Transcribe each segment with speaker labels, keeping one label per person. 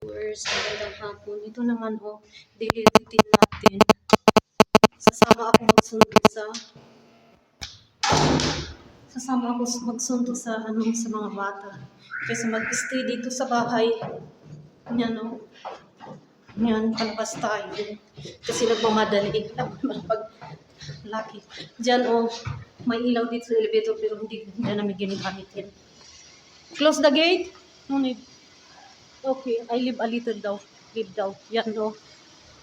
Speaker 1: Viewers, magandang hapon. Ito naman daily routine natin. Sasama ako magsundo sa mga bata. Kasi mag-stay dito sa bahay. Yan Yan, palabas tayo. Kasi nagmamadali. Pag laki. Diyan may ilaw dito sa elevator pero hindi namin ginagamit yan. Close the gate. No need. Okay, I leave a little daw. Leave daw. Yan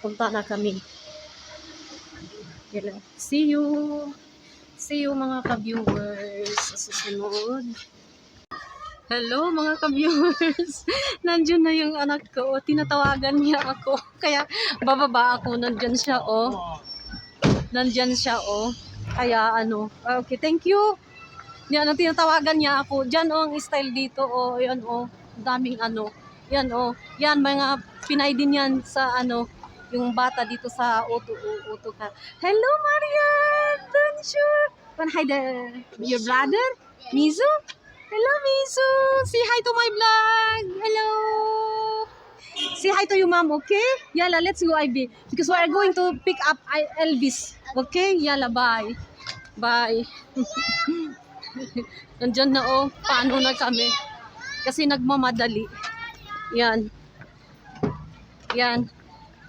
Speaker 1: punta na kami. Yan. See you. See you mga ka-viewers sa susunod. Hello mga ka-viewers. Nandiyan na yung anak ko. Tinatawagan niya ako. Kaya bababa ako. Nandiyan siya Nandiyan siya Kaya okay, thank you. Yan, tinatawagan niya ako. Diyan ang style dito yan daming yan yan mga Pinay din yan sa yung bata dito sa auto ka. Hello Marian. Bonjour. Hi there. Your brother? Mizu? Hello Mizu. Say hi to my vlog. Hello. Say hi to your mom, okay? Yala, let's go Ivy. Because we are going to pick up Elvis. Okay? Yala, bye. Bye. Nandyan na paano na kami. Kasi nagmamadali. Yan. Yan.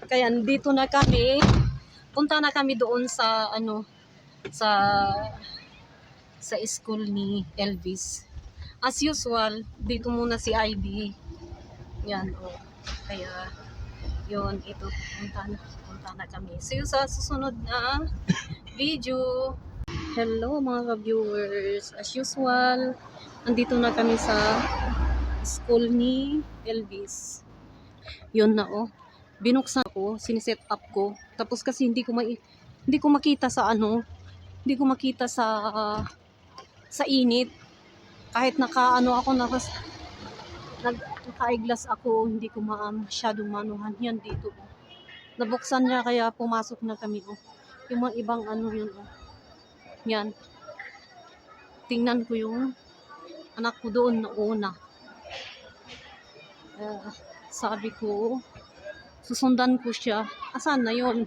Speaker 1: Kaya dito na kami. Punta na kami doon sa sa school ni Elvis. As usual, dito muna si Ivy. Yan Kaya yun, ito punta na kami. See you sa susunod na video. Hello mga ka-viewers. As usual, nandito na kami sa school ni Elvis. Yun na binuksan ko, siniset up ko. Tapos kasi hindi ko makita sa hindi ko makita sa init. Kahit naka-eyeglass ako, hindi ko masyadong manuhan. Yan dito nabuksan niya kaya pumasok na kami Yung mga ibang yun Yan. Tingnan ko yung anak ko doon na una. Sabi ko, susundan ko siya. Asan na yun?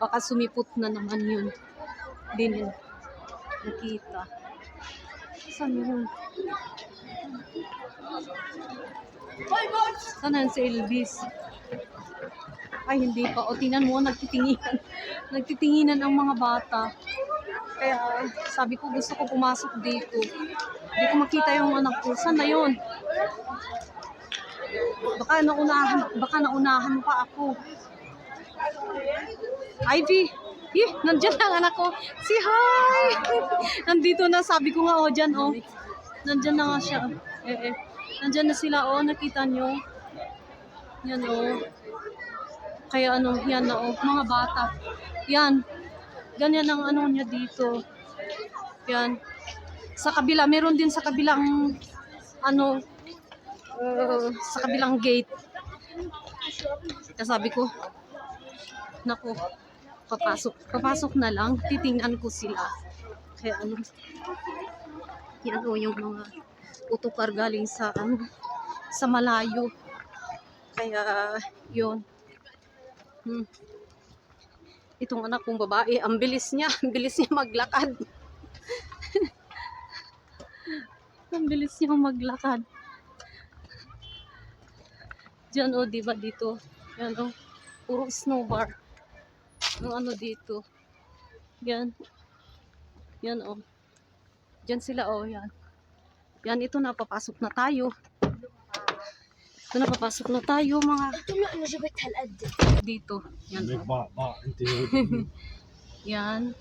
Speaker 1: Baka sumipot na naman yun. Hindi nakita. Asan yun? Saan si Elvis? Ay, hindi pa. Tingnan mo, nagtitinginan ang mga bata. Kaya sabi ko, gusto ko pumasok dito. Hindi ko makita yung anak ko. Saan na yun? Baka naunahan pa ako. Ivy, nandiyan ang anak ko. Say hi! Nandito na, sabi ko nga dyan Nandiyan na nga siya. Nandiyan na sila nakita nyo. Yan Kaya yan na mga bata. Yan. Ganyan ang niya dito. Yan. Sa kabila, meron din sa kabilang sa kabilang gate. Kaya sabi ko, naku, papasok na lang. Titingnan ko sila. Kaya yan yung mga utokar galing sa malayo. Kaya yun. Itong anak kong babae, ang bilis niya maglakad. Ang bilis niya maglakad. Diyan diba dito? Yan puro snow bar. Yung dito. Yan. Yan Diyan sila yan. Yan, ito na, papasok na tayo. Ito na, papasok na tayo mga dito. Yan Yan.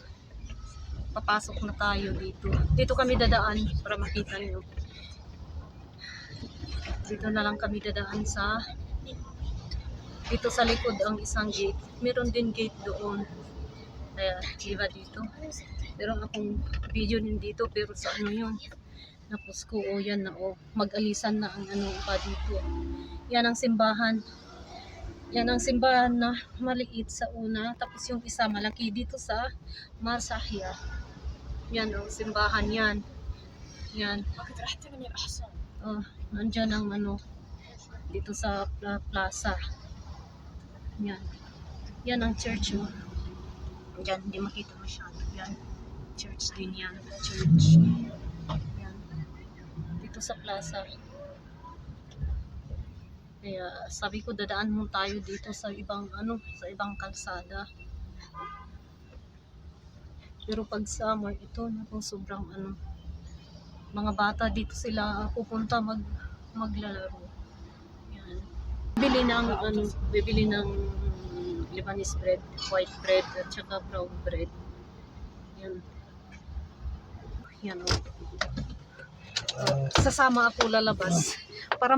Speaker 1: Papasok na tayo dito. Dito kami dadaan para makita nyo. Dito na lang kami dadaan dito sa likod ang isang gate. Meron din gate doon. Kaya, diba dito? Meron akong video din dito pero sa yun. Napos ko yan na mag-alisan na ang pa dito. Yan ang simbahan. Yan ang simbahan na maliit sa una. Tapos yung isa malaki dito sa Masahya. Yan simbahan yan. Yan. Nandyan ang dito sa plaza. Yan. Yan ang church mo. Yan, hindi makita masyado. Yan. Church din yan. Church. Yan. Dito sa plaza. Kaya sabi ko dadaan mo tayo dito sa ibang sa ibang kalsada. Pero pag summer ito sobrang mga bata dito sila pupunta maglalaro. Yan. Bibili ng Lebanese bread, white bread at saka brown bread. Yan. Yan sasama ako lalabas para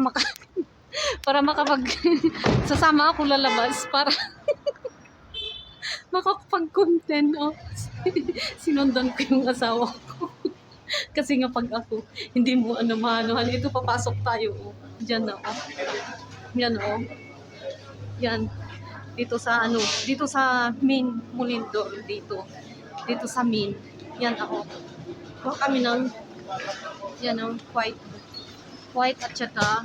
Speaker 1: sasama ako lalabas para makakapag-content. Sinundan ko yung asawa ko. Kasi nga pag ako, hindi mo manuhan. Ito papasok tayo. Diyan na. Yan Yan. Dito sa main Mulindor dito. Dito sa main. Yan Kuha kami ng white at saka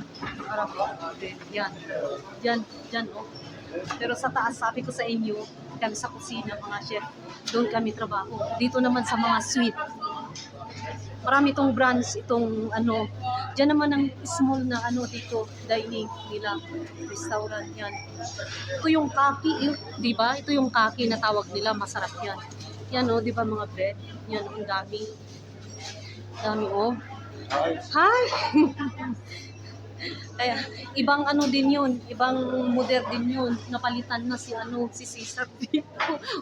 Speaker 1: Arabic. Yan. Pero sa taas, sabi ko sa inyo, kami sa kusina, mga chef, doon kami trabaho. Dito naman sa mga sweet. Marami itong branch, dyan naman ang small na dito, dining nila, restaurant yan. Ito yung kaki, di ba? Ito yung kaki na tawag nila, masarap yan. Yan di ba mga bread? Yan, ang dami. Dami Hi! Kaya, ibang din yun, ibang model din yun. Napalitan na si Cesar dito.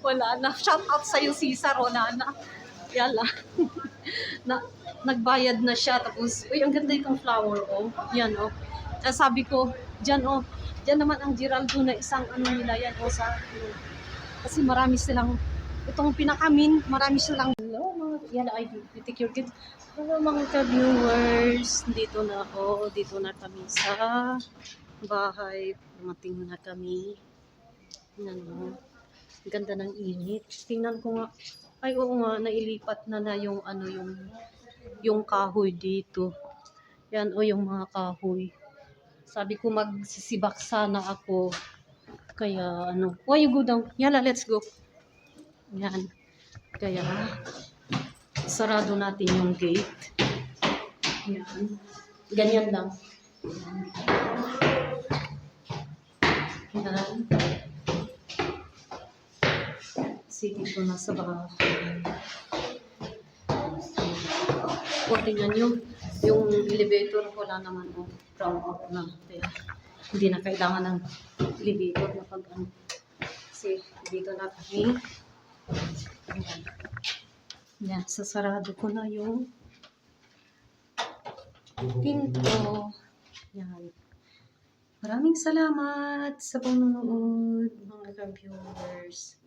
Speaker 1: Wala na. Shout out sa'yo, Cesar. Wala na. Yala. Nagbayad na siya. Tapos, uy, ang ganda itong flower, Yan, sabi ko, dyan naman ang Geraldo na isang nila yan, kasi marami silang, itong pinakamin, marami silang, hello, yan, I take your kids. Hello mga ka-viewers, dito na kami sa bahay, dumating na kami. Ganda ng init. Tingnan ko nga, ay oo nga, nailipat na yung kahoy dito. Yan yung mga kahoy. Sabi ko magsisibak sana ako. Kaya why you go down? Yala, let's go. Yan. Kaya sarado natin yung gate. Yan. Ganyan lang. Yan. Sige ko na sa bahay. Tingnan nyo, yung elevator wala naman brown out na. Kaya hindi na kailangan ng elevator na kasi dito na kami. Yan, sasarado ko na yung pinto. Yan. Maraming salamat sa panonood, mga ka-viewers.